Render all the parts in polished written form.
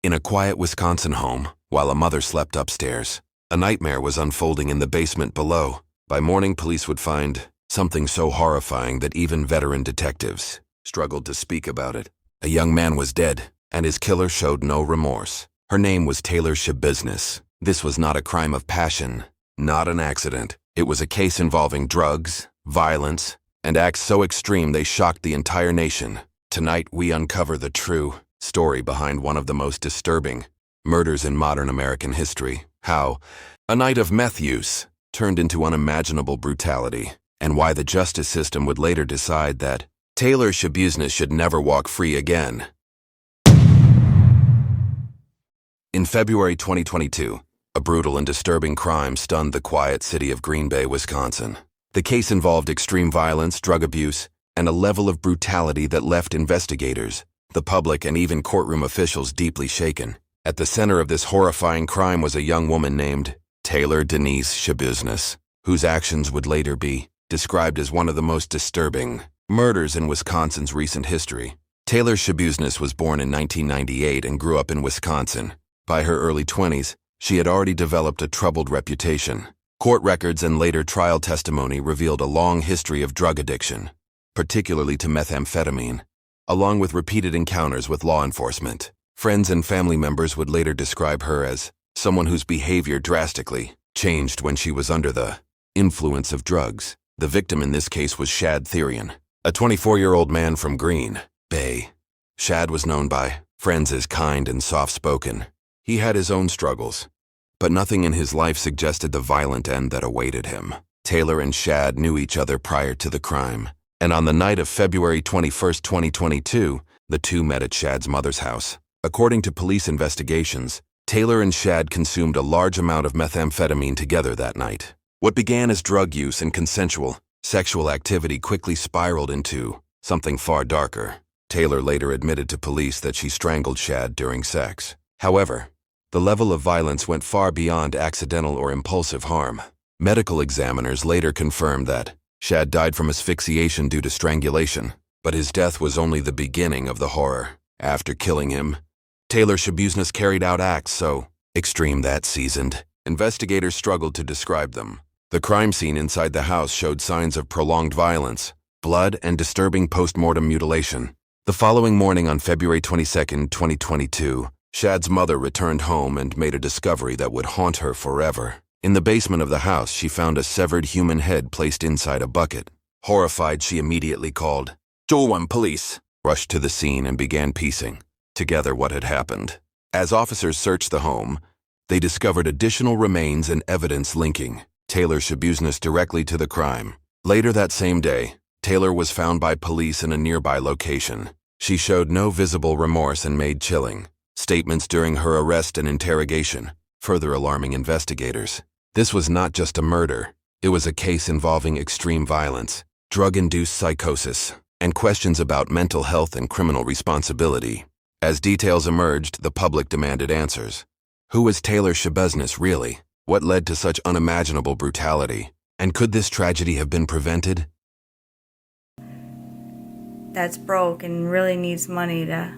In a quiet Wisconsin home, while a mother slept upstairs, a nightmare was unfolding in the basement below. By morning, police would find something so horrifying that even veteran detectives struggled to speak about it. A young man was dead, and his killer showed no remorse. Her name was Taylor Schabusiness. This was not a crime of passion, not an accident. It was a case involving drugs, violence, and acts so extreme they shocked the entire nation. Tonight, we uncover the true story behind one of the most disturbing murders in modern American history. How a night of meth use turned into unimaginable brutality, and why the justice system would later decide that Taylor Schabusiness should never walk free again. In February 2022, a brutal and disturbing crime stunned the quiet city of Green Bay, Wisconsin. The case involved extreme violence, drug abuse, and a level of brutality that left investigators, the public, and even courtroom officials deeply shaken. At the center of this horrifying crime was a young woman named Taylor Denise Schabusiness, whose actions would later be described as one of the most disturbing murders in Wisconsin's recent history. Taylor Schabusiness was born in 1998 and grew up in Wisconsin. By her early 20s, she had already developed a troubled reputation. Court records and later trial testimony revealed a long history of drug addiction, particularly to methamphetamine, along with repeated encounters with law enforcement. Friends and family members would later describe her as someone whose behavior drastically changed when she was under the influence of drugs. The victim in this case was Shad Thyrion, a 24-year-old man from Green Bay. Shad was known by friends as kind and soft-spoken. He had his own struggles, but nothing in his life suggested the violent end that awaited him. Taylor and Shad knew each other prior to the crime, and on the night of February 21, 2022, the two met at Shad's mother's house. According to police investigations, Taylor and Shad consumed a large amount of methamphetamine together that night. What began as drug use and consensual sexual activity quickly spiraled into something far darker. Taylor later admitted to police that she strangled Shad during sex. However, the level of violence went far beyond accidental or impulsive harm. Medical examiners later confirmed that Shad died from asphyxiation due to strangulation, but his death was only the beginning of the horror. After killing him, Taylor Schabusiness carried out acts so extreme that seasoned investigators struggled to describe them. The crime scene inside the house showed signs of prolonged violence, blood, and disturbing post-mortem mutilation. The following morning on February 22, 2022, Shad's mother returned home and made a discovery that would haunt her forever. In the basement of the house, she found a severed human head placed inside a bucket. Horrified, she immediately called 911 police, rushed to the scene, and began piecing together what had happened. As officers searched the home, they discovered additional remains and evidence linking Taylor Schabusiness directly to the crime. Later that same day, Taylor was found by police in a nearby location. She showed no visible remorse and made chilling statements during her arrest and interrogation, further alarming investigators. This was not just a murder. It was a case involving extreme violence, drug-induced psychosis, and questions about mental health and criminal responsibility. As details emerged, the public demanded answers. Who was Taylor Schabusiness really? What led to such unimaginable brutality? And could this tragedy have been prevented? That's broke and really needs money to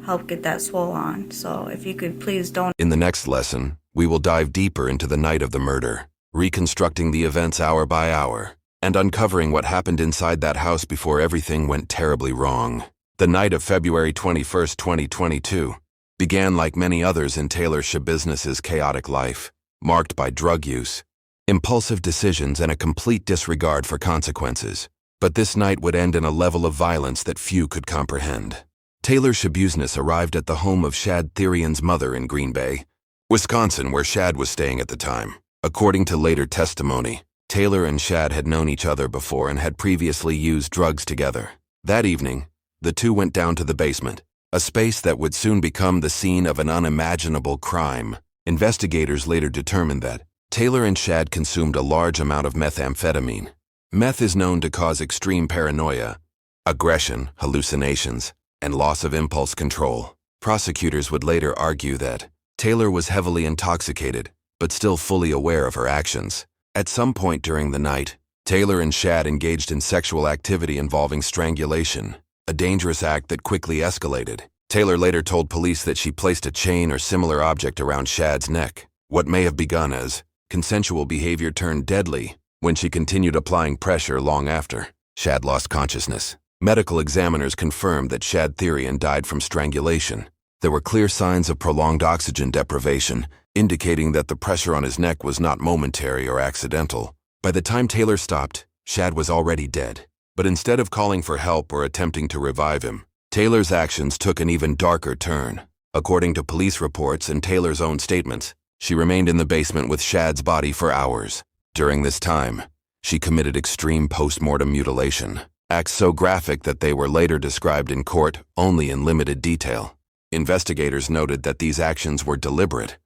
help get that swole on. So if you could please donate. In the next lesson, we will dive deeper into the night of the murder, reconstructing the events hour by hour, and uncovering what happened inside that house before everything went terribly wrong. The night of February 21, 2022, began like many others in Taylor Schabusiness's chaotic life, marked by drug use, impulsive decisions, and a complete disregard for consequences. But this night would end in a level of violence that few could comprehend. Taylor Schabusiness arrived at the home of Shad Thyrion's mother in Green Bay, Wisconsin, where Shad was staying at the time. According to later testimony, Taylor and Shad had known each other before and had previously used drugs together. That evening, the two went down to the basement, a space that would soon become the scene of an unimaginable crime. Investigators later determined that Taylor and Shad consumed a large amount of methamphetamine. Meth is known to cause extreme paranoia, aggression, hallucinations, and loss of impulse control. Prosecutors would later argue that Taylor was heavily intoxicated, but still fully aware of her actions. At some point during the night, Taylor and Shad engaged in sexual activity involving strangulation, a dangerous act that quickly escalated. Taylor later told police that she placed a chain or similar object around Shad's neck. What may have begun as consensual behavior turned deadly when she continued applying pressure long after. Shad lost consciousness. Medical examiners confirmed that Shad Thyrion died from strangulation. There were clear signs of prolonged oxygen deprivation, indicating that the pressure on his neck was not momentary or accidental. By the time Taylor stopped, Shad was already dead. But instead of calling for help or attempting to revive him, Taylor's actions took an even darker turn. According to police reports and Taylor's own statements, she remained in the basement with Shad's body for hours. During this time, she committed extreme post-mortem mutilation, acts so graphic that they were later described in court only in limited detail. Investigators noted that these actions were deliberate,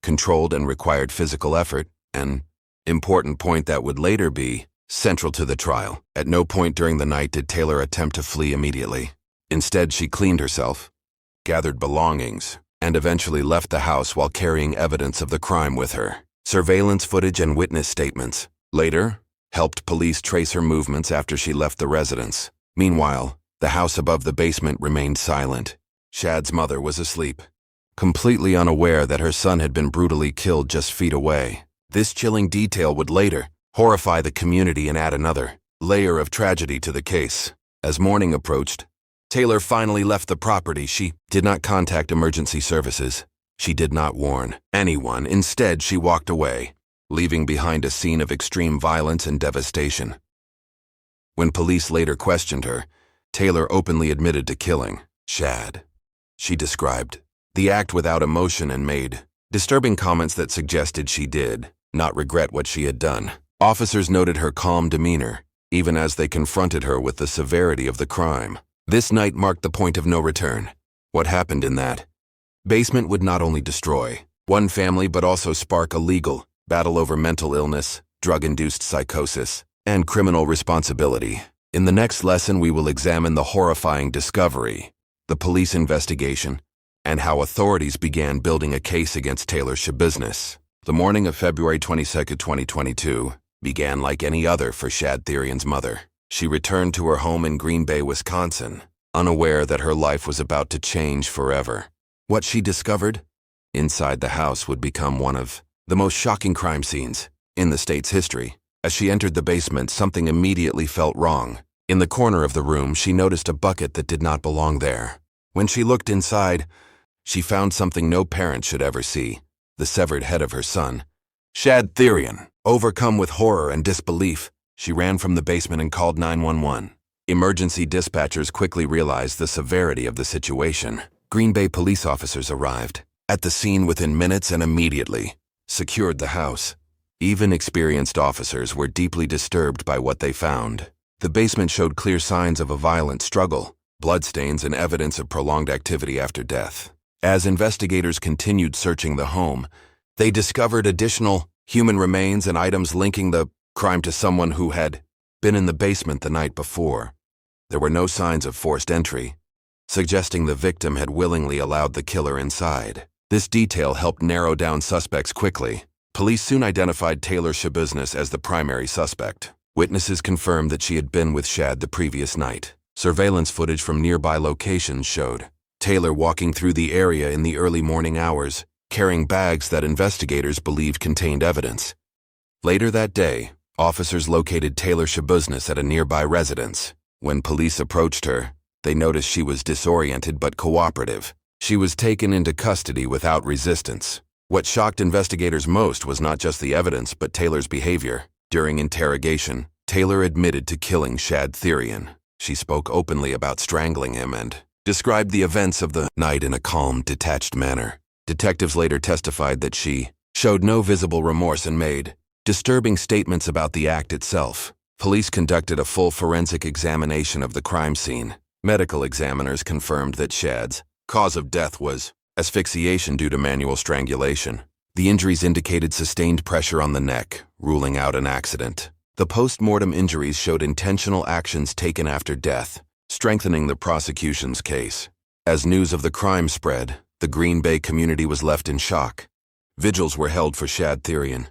controlled, and required physical effort, an important point that would later be central to the trial. At no point during the night did Taylor attempt to flee immediately. Instead, she cleaned herself, gathered belongings, and eventually left the house while carrying evidence of the crime with her. Surveillance footage and witness statements later helped police trace her movements after she left the residence. Meanwhile, the house above the basement remained silent. Shad's mother was asleep, completely unaware that her son had been brutally killed just feet away. This chilling detail would later horrify the community and add another layer of tragedy to the case. As morning approached, Taylor finally left the property. She did not contact emergency services. She did not warn anyone. Instead, she walked away, leaving behind a scene of extreme violence and devastation. When police later questioned her, Taylor openly admitted to killing Shad. She described the act without emotion and made disturbing comments that suggested she did not regret what she had done. Officers noted her calm demeanor, even as they confronted her with the severity of the crime. This night marked the point of no return. What happened in that basement would not only destroy one family but also spark a legal battle over mental illness, drug-induced psychosis, and criminal responsibility. In the next lesson, we will examine the horrifying discovery, the police investigation, and how authorities began building a case against Taylor Schabusiness. The morning of February 22, 2022, began like any other for Shad Thyrion's mother. She returned to her home in Green Bay, Wisconsin, unaware that her life was about to change forever. What she discovered inside the house would become one of the most shocking crime scenes in the state's history. As she entered the basement, something immediately felt wrong. In the corner of the room, she noticed a bucket that did not belong there. When she looked inside, she found something no parent should ever see: the severed head of her son, Shad Thyrion. Overcome with horror and disbelief, she ran from the basement and called 911. Emergency dispatchers quickly realized the severity of the situation. Green Bay police officers arrived at the scene within minutes and immediately secured the house. Even experienced officers were deeply disturbed by what they found. The basement showed clear signs of a violent struggle, bloodstains, and evidence of prolonged activity after death. As investigators continued searching the home, they discovered additional human remains and items linking the crime to someone who had been in the basement the night before. There were no signs of forced entry, suggesting the victim had willingly allowed the killer inside. This detail helped narrow down suspects quickly. Police soon identified Taylor Schabusiness as the primary suspect. Witnesses confirmed that she had been with Shad the previous night. Surveillance footage from nearby locations showed Taylor walking through the area in the early morning hours, carrying bags that investigators believed contained evidence. Later that day, officers located Taylor Schabusiness at a nearby residence. When police approached her, they noticed she was disoriented but cooperative. She was taken into custody without resistance. What shocked investigators most was not just the evidence but Taylor's behavior. During interrogation, Taylor admitted to killing Shad Thyrion. She spoke openly about strangling him and described the events of the night in a calm, detached manner. Detectives later testified that she showed no visible remorse and made disturbing statements about the act itself. Police conducted a full forensic examination of the crime scene. Medical examiners confirmed that Shad's cause of death was asphyxiation due to manual strangulation. The injuries indicated sustained pressure on the neck, ruling out an accident. The post-mortem injuries showed intentional actions taken after death, strengthening the prosecution's case. As news of the crime spread, the Green Bay community was left in shock. Vigils were held for Shad Thyrion,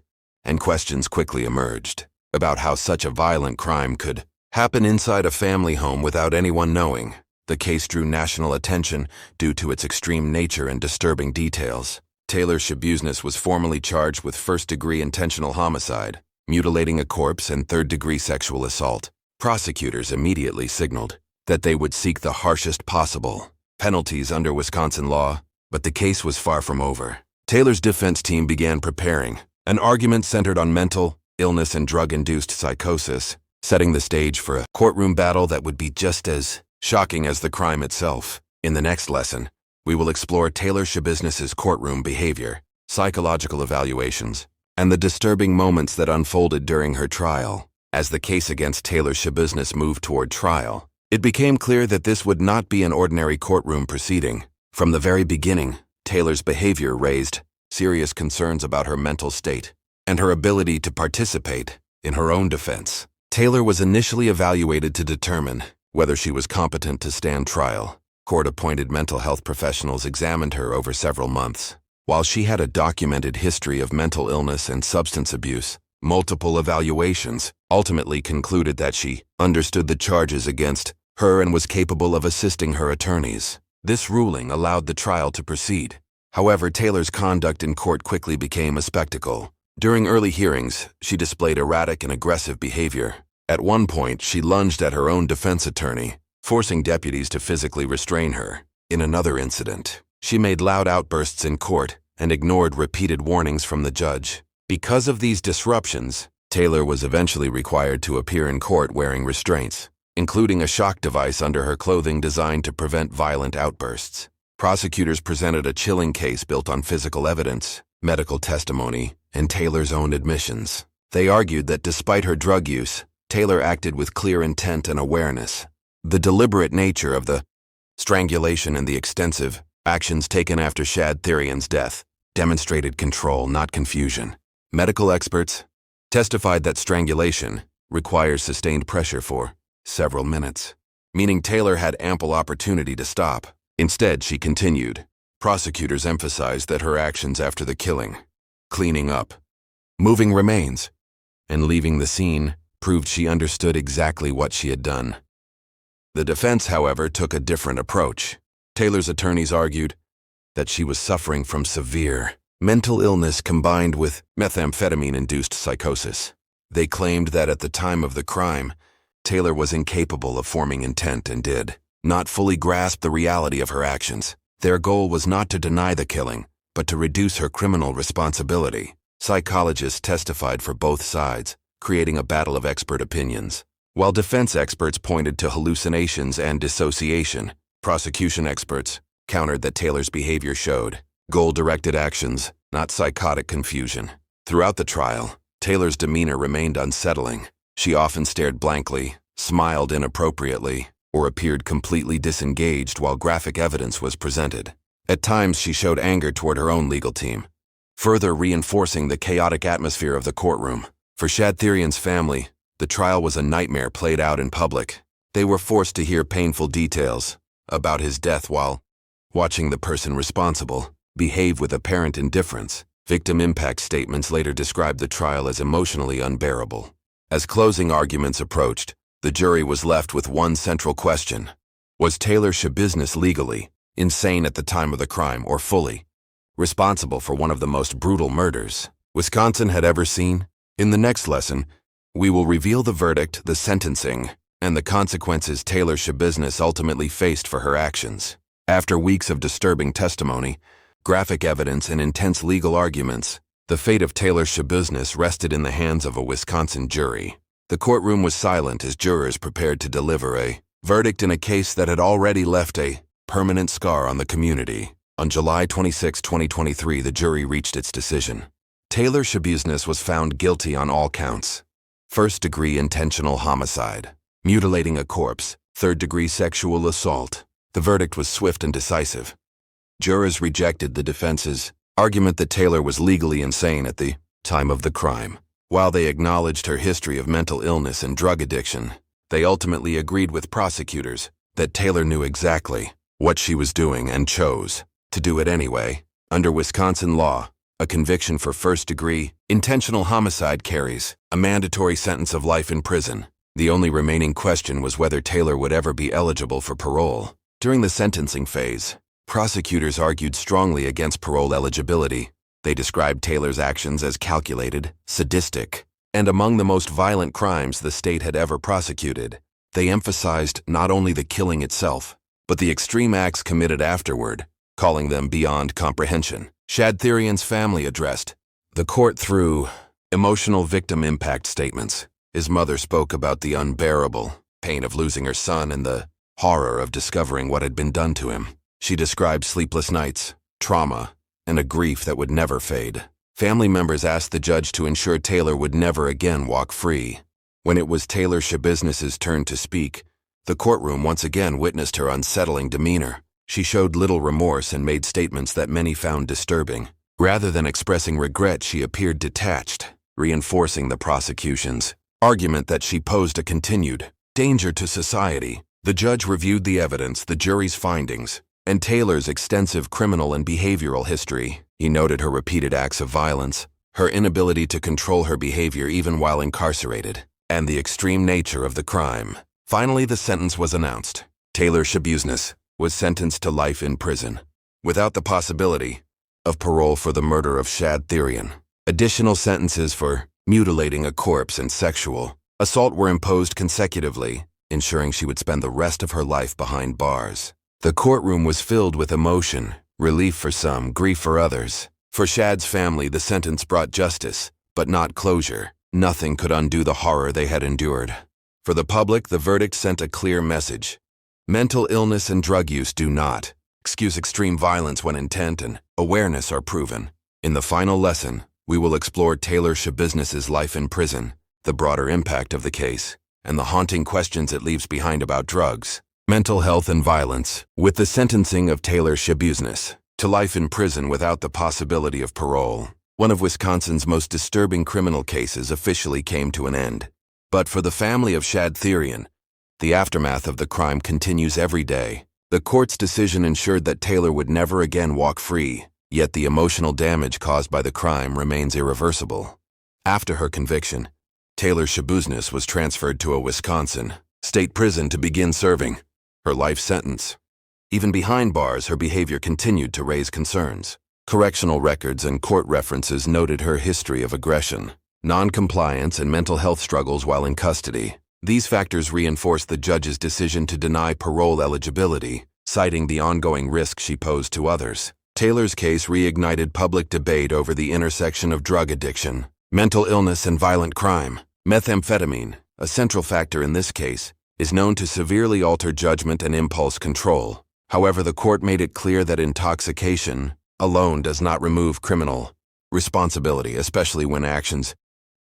and questions quickly emerged about how such a violent crime could happen inside a family home without anyone knowing. The case drew national attention due to its extreme nature and disturbing details. Taylor Schabusiness was formally charged with first-degree intentional homicide, mutilating a corpse, and third-degree sexual assault. Prosecutors immediately signaled that they would seek the harshest possible penalties under Wisconsin law, but the case was far from over. Taylor's defense team began preparing an argument centered on mental illness and drug-induced psychosis, setting the stage for a courtroom battle that would be just as shocking as the crime itself. In the next lesson, we will explore Taylor Schabusiness's courtroom behavior, psychological evaluations, and the disturbing moments that unfolded during her trial. As the case against Taylor Schabusiness moved toward trial, it became clear that this would not be an ordinary courtroom proceeding. From the very beginning, Taylor's behavior raised serious concerns about her mental state and her ability to participate in her own defense. Taylor was initially evaluated to determine whether she was competent to stand trial. Court-appointed mental health professionals examined her over several months. While she had a documented history of mental illness and substance abuse, multiple evaluations ultimately concluded that she understood the charges against her and was capable of assisting her attorneys. This ruling allowed the trial to proceed. However, Taylor's conduct in court quickly became a spectacle. During early hearings, she displayed erratic and aggressive behavior. At one point, she lunged at her own defense attorney, forcing deputies to physically restrain her. In another incident, she made loud outbursts in court and ignored repeated warnings from the judge. Because of these disruptions, Taylor was eventually required to appear in court wearing restraints, including a shock device under her clothing designed to prevent violent outbursts. Prosecutors presented a chilling case built on physical evidence, medical testimony, and Taylor's own admissions. They argued that despite her drug use, Taylor acted with clear intent and awareness. The deliberate nature of the strangulation and the extensive actions taken after Shad Thyrion's death demonstrated control, not confusion. Medical experts testified that strangulation requires sustained pressure for several minutes, meaning Taylor had ample opportunity to stop. Instead, she continued. Prosecutors emphasized that her actions after the killing, cleaning up, moving remains, and leaving the scene proved she understood exactly what she had done. The defense, however, took a different approach. Taylor's attorneys argued that she was suffering from severe mental illness combined with methamphetamine-induced psychosis. They claimed that at the time of the crime, Taylor was incapable of forming intent and did not fully grasp the reality of her actions. Their goal was not to deny the killing, but to reduce her criminal responsibility. Psychologists testified for both sides, creating a battle of expert opinions. While defense experts pointed to hallucinations and dissociation, prosecution experts countered that Taylor's behavior showed goal-directed actions, not psychotic confusion. Throughout the trial, Taylor's demeanor remained unsettling. She often stared blankly, smiled inappropriately, or appeared completely disengaged while graphic evidence was presented. At times, she showed anger toward her own legal team, further reinforcing the chaotic atmosphere of the courtroom. For Shad Thyrion's family, the trial was a nightmare played out in public. They were forced to hear painful details about his death while watching the person responsible behave with apparent indifference. Victim impact statements later described the trial as emotionally unbearable. As closing arguments approached, the jury was left with one central question. Was Taylor Schabusiness legally insane at the time of the crime or fully responsible for one of the most brutal murders Wisconsin had ever seen? In the next lesson, we will reveal the verdict, the sentencing, and the consequences Taylor Schabusiness ultimately faced for her actions. After weeks of disturbing testimony, graphic evidence, and intense legal arguments, the fate of Taylor Schabusiness rested in the hands of a Wisconsin jury. The courtroom was silent as jurors prepared to deliver a verdict in a case that had already left a permanent scar on the community. On July 26, 2023, the jury reached its decision. Taylor Schabusiness was found guilty on all counts. First-degree intentional homicide, mutilating a corpse, third-degree sexual assault. The verdict was swift and decisive. Jurors rejected the defense's argument that Taylor was legally insane at the time of the crime. While they acknowledged her history of mental illness and drug addiction, they ultimately agreed with prosecutors that Taylor knew exactly what she was doing and chose to do it anyway. Under Wisconsin law, a conviction for first-degree intentional homicide carries a mandatory sentence of life in prison. The only remaining question was whether Taylor would ever be eligible for parole. During the sentencing phase, prosecutors argued strongly against parole eligibility. They described Taylor's actions as calculated, sadistic, and among the most violent crimes the state had ever prosecuted. They emphasized not only the killing itself, but the extreme acts committed afterward, calling them beyond comprehension. Shad Thyrion's family addressed the court through emotional victim impact statements. His mother spoke about the unbearable pain of losing her son and the horror of discovering what had been done to him. She described sleepless nights, trauma, and a grief that would never fade. Family members asked the judge to ensure Taylor would never again walk free. When it was Taylor Schabusiness's turn to speak, the courtroom once again witnessed her unsettling demeanor. She showed little remorse and made statements that many found disturbing. Rather than expressing regret, she appeared detached, reinforcing the prosecution's argument that she posed a continued danger to society. The judge reviewed the evidence, the jury's findings, and Taylor's extensive criminal and behavioral history. He noted her repeated acts of violence, her inability to control her behavior even while incarcerated, and the extreme nature of the crime. Finally, the sentence was announced. Taylor Schabusiness was sentenced to life in prison, without the possibility of parole for the murder of Shad Thyrion. Additional sentences for mutilating a corpse and sexual assault were imposed consecutively, ensuring she would spend the rest of her life behind bars. The courtroom was filled with emotion, relief for some, grief for others. For Shad's family, the sentence brought justice, but not closure. Nothing could undo the horror they had endured. For the public, the verdict sent a clear message. Mental illness and drug use do not excuse extreme violence when intent and awareness are proven. In the final lesson, we will explore Taylor Schabusiness's life in prison, the broader impact of the case, and the haunting questions it leaves behind about drugs, mental health, and violence. With the sentencing of Taylor Schabusiness to life in prison without the possibility of parole, one of Wisconsin's most disturbing criminal cases officially came to an end. But for the family of Shad Thyrion, the aftermath of the crime continues every day. The court's decision ensured that Taylor would never again walk free, yet the emotional damage caused by the crime remains irreversible. After her conviction, Taylor Schabusiness was transferred to a Wisconsin state prison to begin serving her life sentence. Even behind bars, her behavior continued to raise concerns. Correctional records and court references noted her history of aggression, non-compliance, and mental health struggles while in custody. These factors reinforced the judge's decision to deny parole eligibility, citing the ongoing risk she posed to others. Taylor's case reignited public debate over the intersection of drug addiction, mental illness, and violent crime. Methamphetamine, a central factor in this case, is known to severely alter judgment and impulse control. However, the court made it clear that intoxication alone does not remove criminal responsibility, especially when actions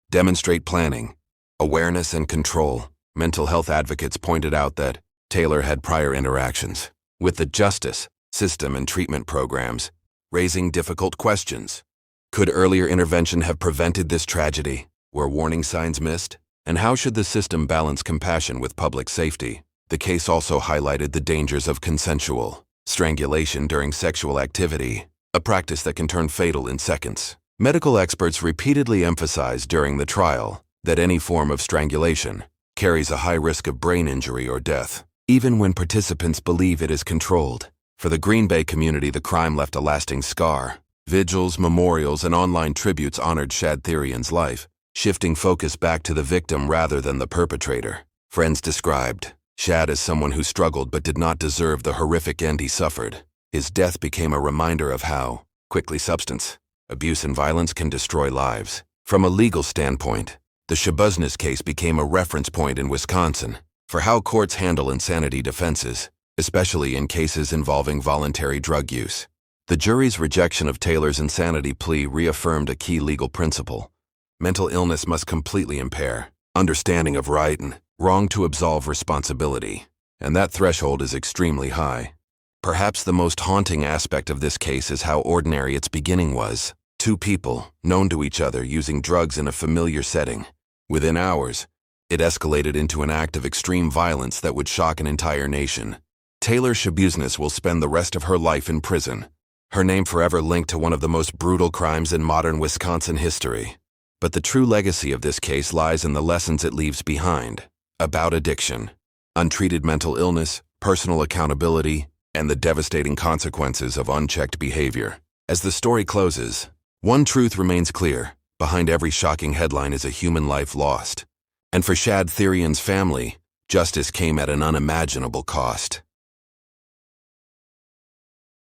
demonstrate planning, awareness, and control. Mental health advocates pointed out that Taylor had prior interactions with the justice system and treatment programs, raising difficult questions. Could earlier intervention have prevented this tragedy? Were warning signs missed? And how should the system balance compassion with public safety? The case also highlighted the dangers of consensual strangulation during sexual activity, a practice that can turn fatal in seconds. Medical experts repeatedly emphasized during the trial that any form of strangulation carries a high risk of brain injury or death, even when participants believe it is controlled. For the Green Bay community, the crime left a lasting scar. Vigils, memorials, and online tributes honored Shad Thyrion's life, shifting focus back to the victim rather than the perpetrator. Friends described Shad as someone who struggled but did not deserve the horrific end he suffered. His death became a reminder of how quickly substance abuse and violence can destroy lives. From a legal standpoint, the Schabusiness case became a reference point in Wisconsin for how courts handle insanity defenses, especially in cases involving voluntary drug use. The jury's rejection of Taylor's insanity plea reaffirmed a key legal principle. Mental illness must completely impair understanding of right and wrong to absolve responsibility, and that threshold is extremely high. Perhaps the most haunting aspect of this case is how ordinary its beginning was. Two people, known to each other, using drugs in a familiar setting. Within hours, it escalated into an act of extreme violence that would shock an entire nation. Taylor Schabusiness will spend the rest of her life in prison, her name forever linked to one of the most brutal crimes in modern Wisconsin history. But the true legacy of this case lies in the lessons it leaves behind. about addiction, untreated mental illness, personal accountability, and the devastating consequences of unchecked behavior. As the story closes, one truth remains clear: behind every shocking headline is a human life lost. And for Shad Thyrion's family, justice came at an unimaginable cost.